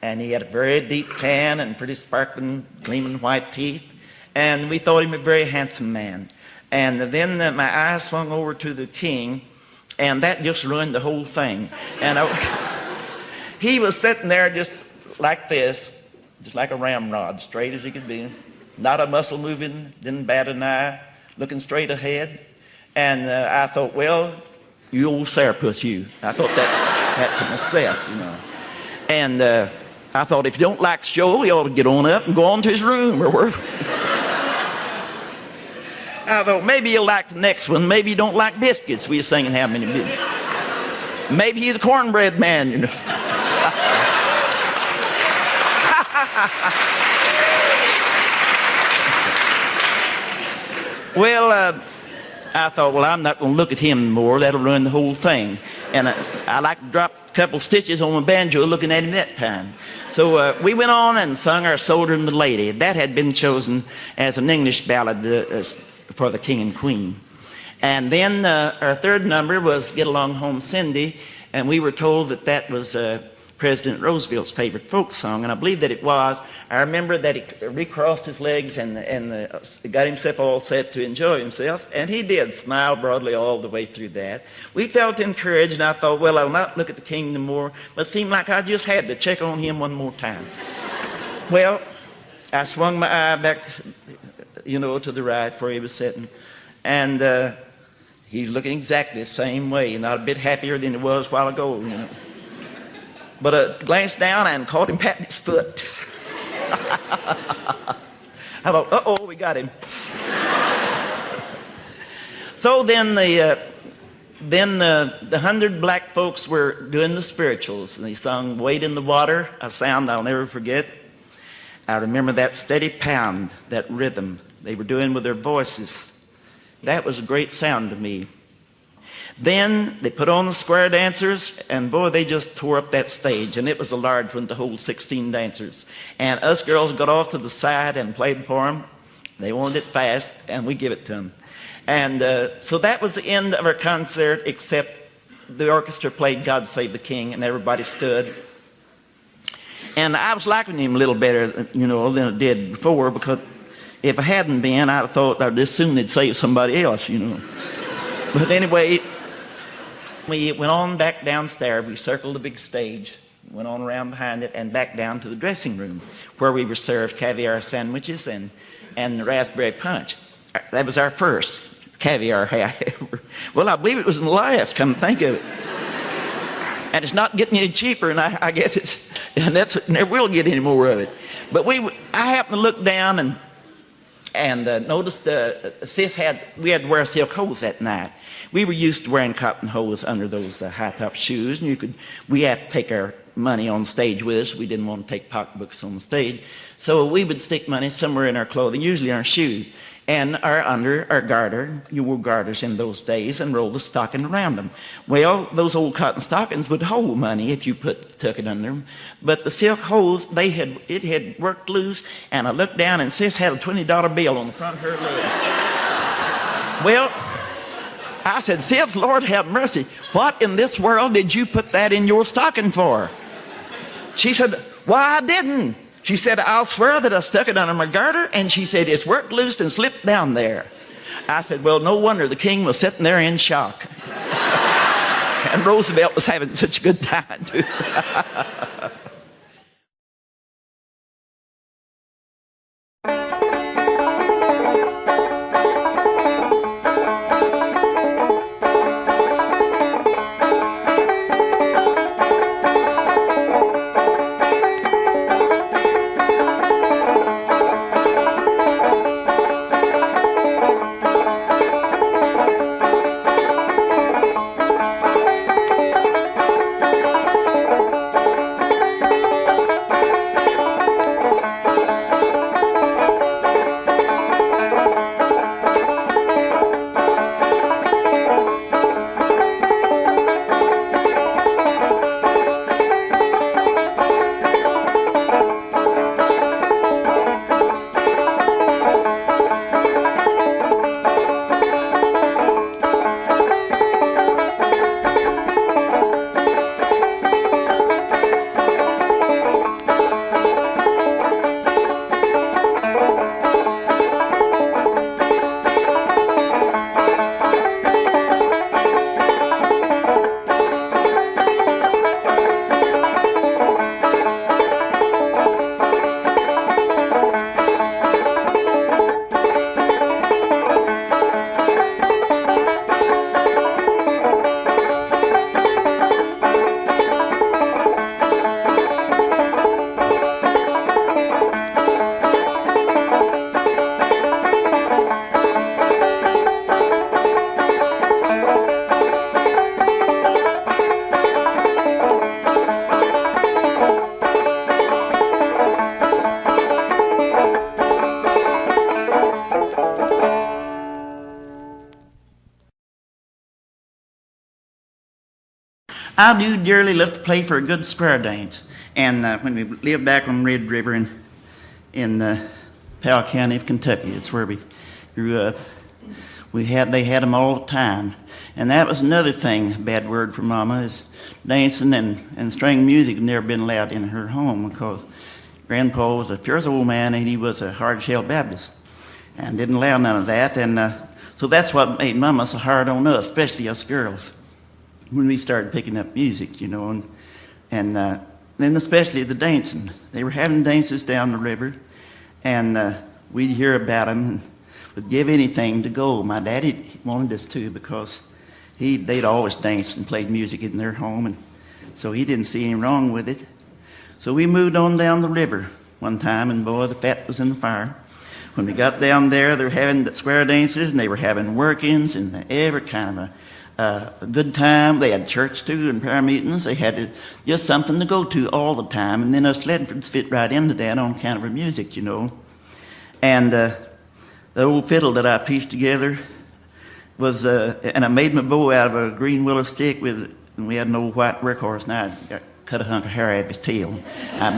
B: and he had a very deep tan and pretty sparkling, gleaming white teeth, and we thought him a very handsome man. And then my eyes swung over to the king, and that just ruined the whole thing. And he was sitting there just like this, just like a ramrod, straight as he could be, not a muscle moving, didn't bat an eye, looking straight ahead. And I thought, well, you old sourpuss, you. I thought that to myself, you know. And I thought, if you don't like the show, he ought to get on up and go on to his room or wherever. I thought, maybe you'll like the next one. Maybe you don't like Biscuits. We were singing How Many Biscuits. Maybe he's a cornbread man, you know. Well, I thought, well, I'm not going to look at him more. That'll ruin the whole thing. And I like to drop a couple stitches on my banjo looking at him that time. So we went on and sung our Soldier and the Lady. That had been chosen as an English ballad for the king and queen. And then our third number was Get Along Home Cindy, and we were told that that was President Roosevelt's favorite folk song, and I believe that it was. I remember that he recrossed his legs and got himself all set to enjoy himself, and he did smile broadly all the way through that. We felt encouraged, and I thought, well, I'll not look at the king no more, but it seemed like I just had to check on him one more time. Well, I swung my eye back, you know, to the right where he was sitting, and he's looking exactly the same way, not a bit happier than he was a while ago, you know. But I glanced down and caught him patting his foot. I thought, uh-oh, we got him. So then the 100 black folks were doing the spirituals, and they sung Wade in the Water, a sound I'll never forget. I remember that steady pound, that rhythm they were doing with their voices. That was a great sound to me. Then they put on the square dancers, and boy, they just tore up that stage, and it was a large one to hold 16 dancers. And us girls got off to the side and played for them. They wanted it fast, and we give it to them. And so that was the end of our concert, except the orchestra played God Save the King, and everybody stood. And I was liking him a little better, you know, than I did before, because if I hadn't been, I'd have thought I'd just soon they'd save somebody else, you know. But anyway, we went on back downstairs. We circled the big stage, went on around behind it, and back down to the dressing room, where we were served caviar sandwiches and raspberry punch. That was our first caviar ever. Well, I believe it was in the last, come to think of it. And it's not getting any cheaper, and I guess never will get any more of it. But I happened to look down and noticed Sis we had to wear silk hose that night. We were used to wearing cotton hose under those high-top shoes, and we had to take our money on stage with us. We didn't want to take pocketbooks on the stage. So we would stick money somewhere in our clothing, usually in our shoe, and under our garter. You wore garters in those days, and roll the stocking around them. Well, those old cotton stockings would hold money if you tuck it under them. But the silk hose, it had worked loose, and I looked down, and Sis had a $20 bill on the front of her leg. Well, I said, Sis, Lord have mercy, what in this world did you put that in your stocking for? She said, why, I didn't. She said, I'll swear that I stuck it under my garter, and she said, it's worked loose and slipped down there. I said, well, no wonder the king was sitting there in shock. And Roosevelt was having such a good time, too. I do dearly love to play for a good square dance. And when we lived back on Red River in Appal County of Kentucky, it's where we grew up. They had them all the time. And that was another thing, a bad word for Mama, is dancing and string music had never been allowed in her home because Grandpa was a fierce old man and he was a hard-shell Baptist and didn't allow none of that. And so that's what made Mama so hard on us, especially us girls, when we started picking up music, you know. And then especially the dancing. They were having dances down the river, and we'd hear about them and would give anything to go. My daddy wanted us to because they'd always danced and played music in their home, and so he didn't see any wrong with it. So we moved on down the river one time, and boy, the fat was in the fire. When we got down there, they were having the square dances, and they were having workings and every kind of a good time. They had church too and prayer meetings. They had just something to go to all the time, and then us Ledfords fit right into that on account of our music, you know. And the old fiddle that I pieced together was, and I made my bow out of a green willow stick and we had an old white workhorse, and I cut a hunk of hair out of his tail. I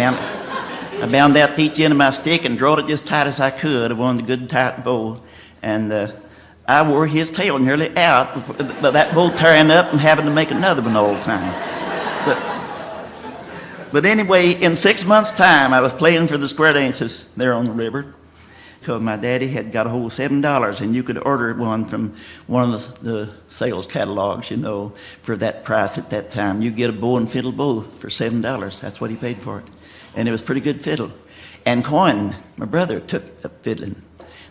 B: bound that to each end of my stick and drawed it just tight as I could. I wanted a good tight bow, and I wore his tail nearly out, but that bow tearing up and having to make another one all the time. But anyway, in 6 months' time, I was playing for the square dances there on the river, because my daddy had got a hold of $7, and you could order one from one of the sales catalogs, you know, for that price at that time. You get a bow and fiddle both for $7. That's what he paid for it. And it was pretty good fiddle. And Coin, my brother, took up fiddling.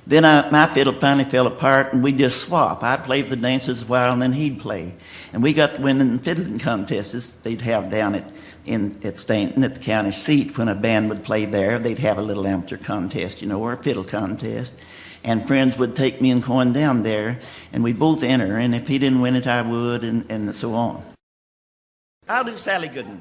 B: Then my fiddle finally fell apart, and we'd just swap. I'd play the dances a while, and then he'd play. And we got to winning fiddling contests they'd have down at Stanton at the county seat. When a band would play there, they'd have a little amateur contest, you know, or a fiddle contest. And friends would take me and Coin down there, and we'd both enter. And if he didn't win it, I would, and so on. I'll do Sally Goodin.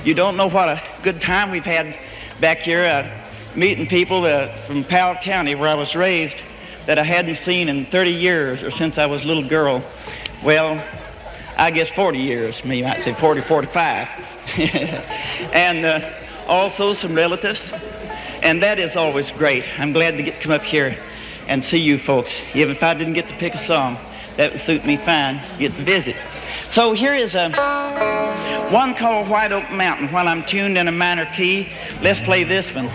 B: You don't know what a good time we've had back here. meeting people from Powell County, where I was raised, that I hadn't seen in 30 years or since I was a little girl. Well, I guess 40 years, maybe you might say 40, 45. And also some relatives. And that is always great. I'm glad to get to come up here and see you folks. Even if I didn't get to pick a song, that would suit me fine, get to visit. So here is one called White Oak Mountain. While I'm tuned in a minor key, let's play this one.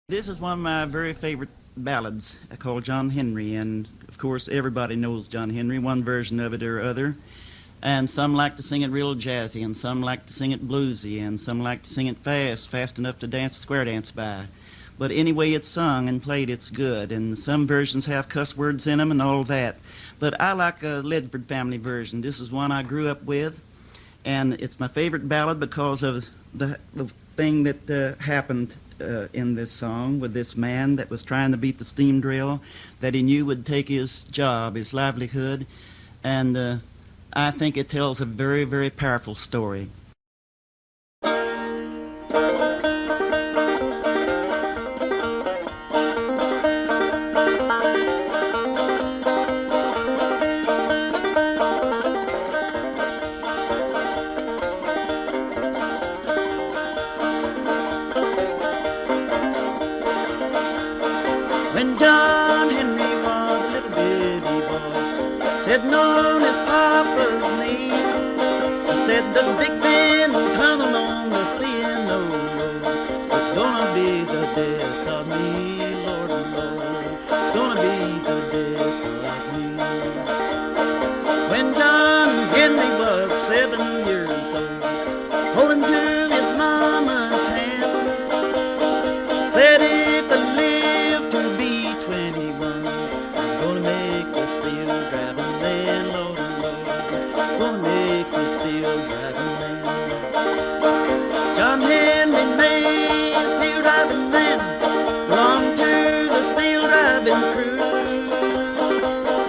B: This is one of my very favorite ballads called John Henry, and of course everybody knows John Henry, one version of it or other. And some like to sing it real jazzy, and some like to sing it bluesy, and some like to sing it fast enough to dance a square dance by. But anyway, it's sung and played, it's good, and some versions have cuss words in them and all that. But I like a Ledford family version. This is one I grew up with, and it's my favorite ballad because of the thing that happened in this song with this man that was trying to beat the steam drill that he knew would take his job, his livelihood, and I think it tells a very, very powerful story.
C: When John Henry was a little bitty boy, sitting on his papa's knee, he said the big man will come along the C&O road. It's gonna be the death of me, Lord, Lord. It's gonna be the death of me. When John Henry was 7 years old, holding to his mama's hand, said if I live to be 21, I'm gonna make a steel driving man, Lord, Lord, gonna make a steel driving man. John Henry made a steel driving man, belonged to the steel driving crew,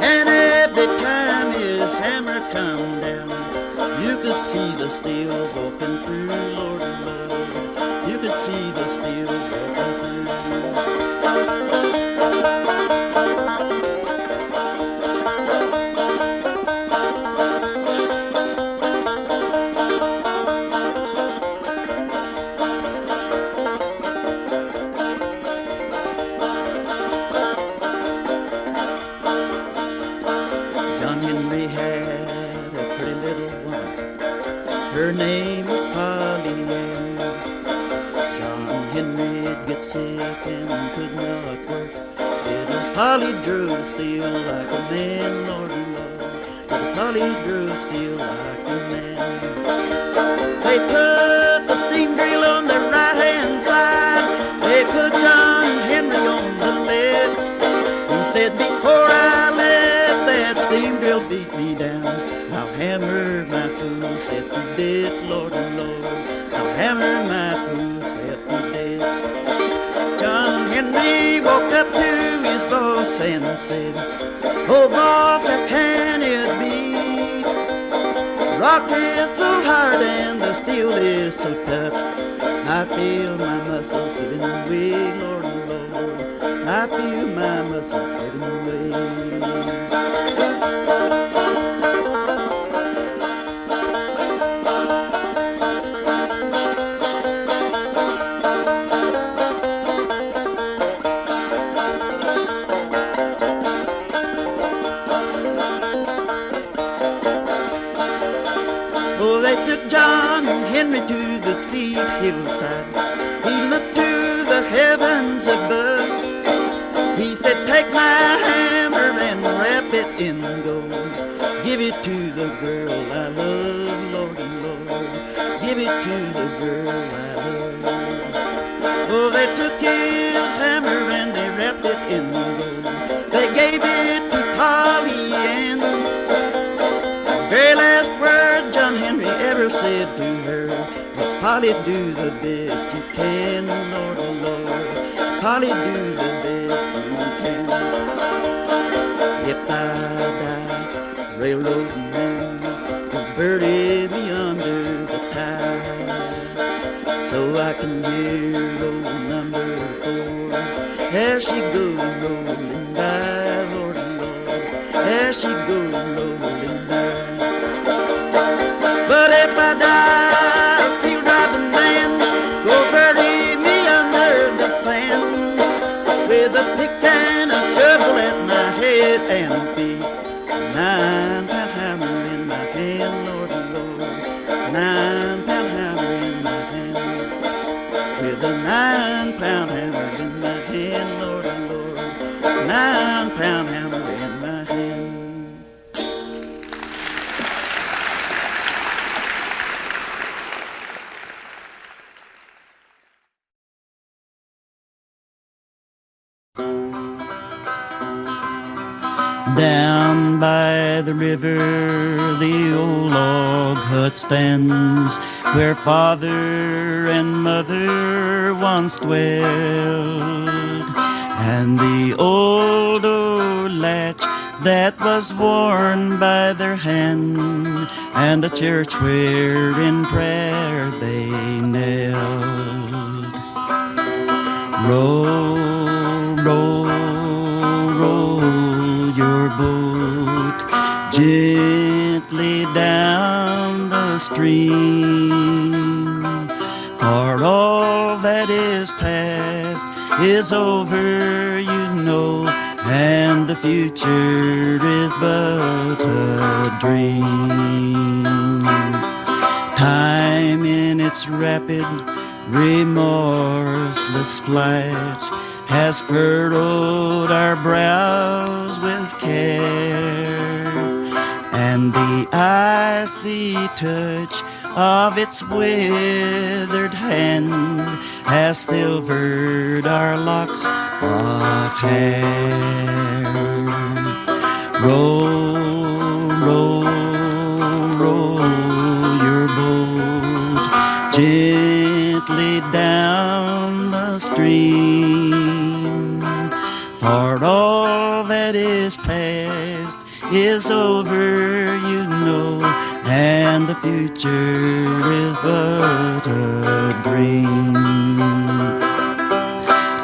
C: and every time his hammer come down, you could see the steel walking through, Lord, Lord, you could see the steel walking through. her name was Polly Ann. John Henry'd get sick and could not work. Little Polly drew steel like a man, Lord and Lord. Little Polly drew steel like a man. They put the steam drill on the right-hand side. They put John Henry on the left. He said, before I left, that steam drill beat me down. I'll hammer my fool set to death, Lord and Lord. I'll hammer my fool set to death. John Henry walked up to his boss and said, oh boss, how can it be? Rock is so hard and the steel is so tough. I feel my muscles giving way, Lord and Lord. I feel my muscles giving way. Henry to the steep hillside. He looked to the heavens above. He said, take my hammer and wrap it in gold. Give it to the girl I love, Lord and Lord. Give it to the girl I love. Oh, they took his hammer and they wrapped it in gold. They gave it to Polly Ann. The very last word John Henry ever said to her was, Polly, do the best you can, Lord, oh Lord. Polly, do the best you can. If I die, railroad man will bury me under the tide, so I can hear roll number 4 as she goes rolling by, Lord, oh Lord, as she goes rolling by. But if I die, a steel driving man, go bury me under the sand, with a pick and a shovel at my head and feet, a 9-pound hammer in my hand, Lord and Lord, 9-pound hammer in my hand, with a 9-pound hammer in my hand, Lord and Lord, 9-pound hammer in my hand. Down by the river, the old log hut stands, where father and mother once dwelled, and the old old latch that was worn by their hand, and the church where in prayer they knelt. Row, row, row your boat gently down the stream, for all that is past is over, you know, and the future is but a dream. Time in its rapid, remorseless flight has furrowed our brows with care, and the icy touch of its withered hand has silvered our locks of hair. Row, row, row your boat gently down the stream, for all that is past is over, you know, and the future is but a dream.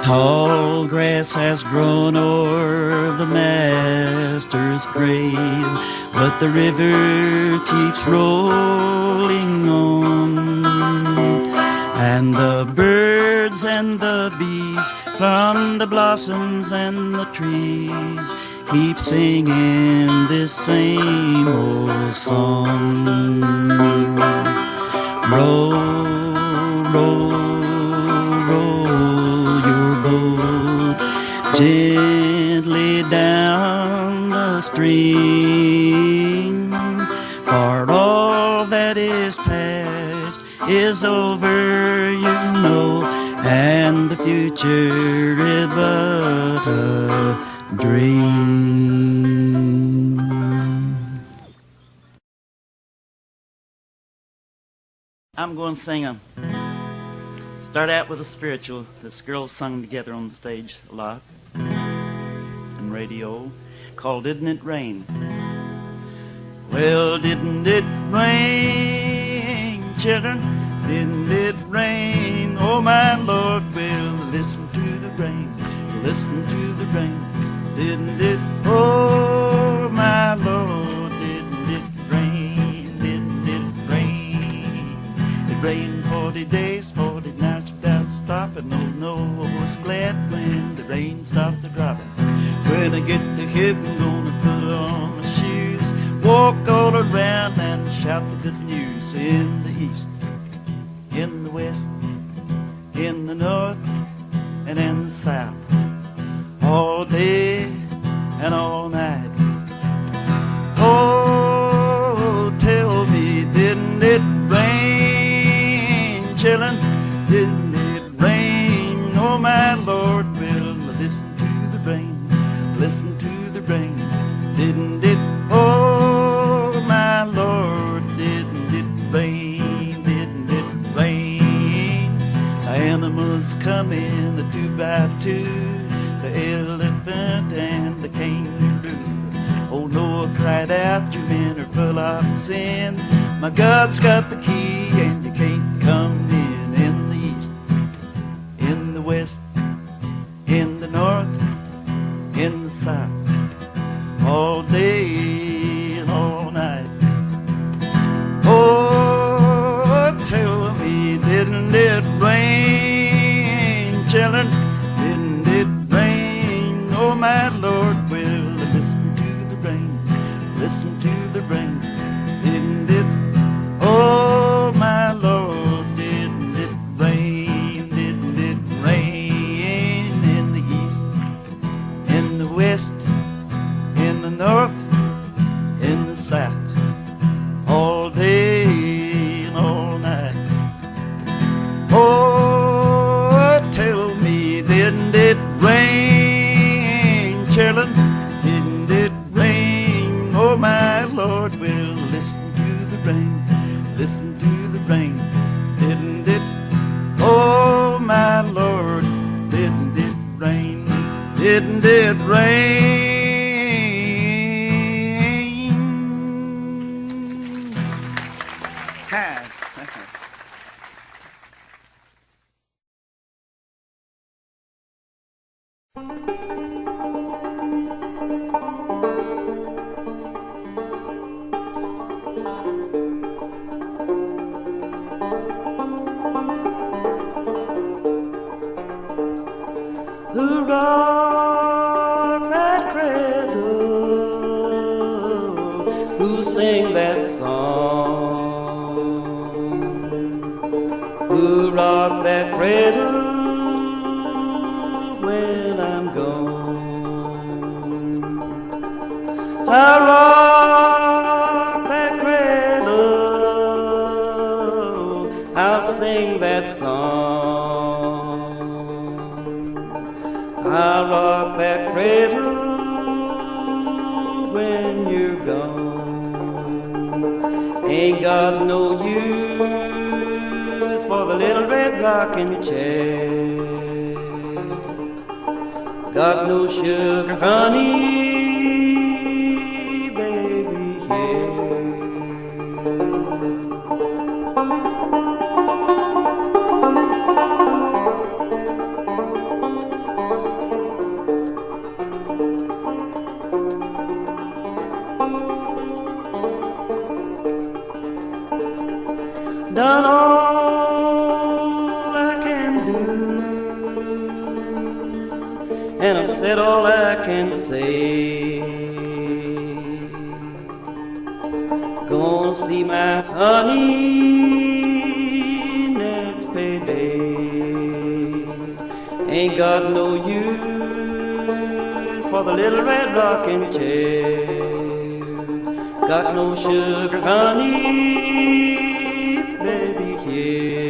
C: Tall grass has grown o'er the master's grave, but the river keeps rolling on, and the birds and the bees from the blossoms and the trees keep singing this same old song. Row, row, row your boat gently down the stream, for all that is past is over, you know, and the future is but a dream.
B: I'm going to sing them. Start out with a spiritual. This girls sung together on the stage a lot and radio, called "Didn't It Rain?" Well, didn't it rain, children? Didn't it rain? Oh, my Lord, well, listen to the rain. Listen to the rain. Didn't it? Oh, my Lord, didn't it rain? Didn't it rain? It rained 40 days, 40 nights without stopping. Oh, no, I was glad when the rain stopped a-dropping. When I get to heaven, gonna put on my shoes, walk all around and shout the good news. In the east, in the west, in the north, and in the south, all day and all night. Oh, tell me, didn't it rain, children? Didn't it rain? Oh, my Lord, well, listen to the rain. Listen to the rain. Didn't it? Oh, my Lord, didn't it rain? Didn't it rain? The animals come in the 2x2, the elephant and the kangaroo. Oh, Noah cried out, you men are full of sin. My God's got the key and you can't come in. In the east, in the west, in the north, in the south, all day and all night. Oh, tell me, didn't it rain, children? Didn't it rain? Oh, my Lord, well, listen to the rain. Listen to the rain. Didn't it? Oh, my Lord, didn't it rain? Didn't it rain? In the east, in the west, in the north, in the south, all day and all night. Oh, tell me, didn't it rain, children? Didn't it rain? Oh, my Lord, well, listen to the rain. Listen to the rain. Didn't it? Oh, my Lord, didn't it rain? Didn't it rain? Ha.
D: Who rocked that cradle? Who sang that song? Who rocked that cradle when I'm gone? I rock that cradle, I'll sing that song. I'll rock that cradle when you're gone. Ain't got no use for the little red rocking chair. Got no sugar, honey, baby, here. Done all I can do, and I've said all I can say. Gonna see my honey Ain't got no use for the little red rocking chair. Got no sugar, honey, baby, here.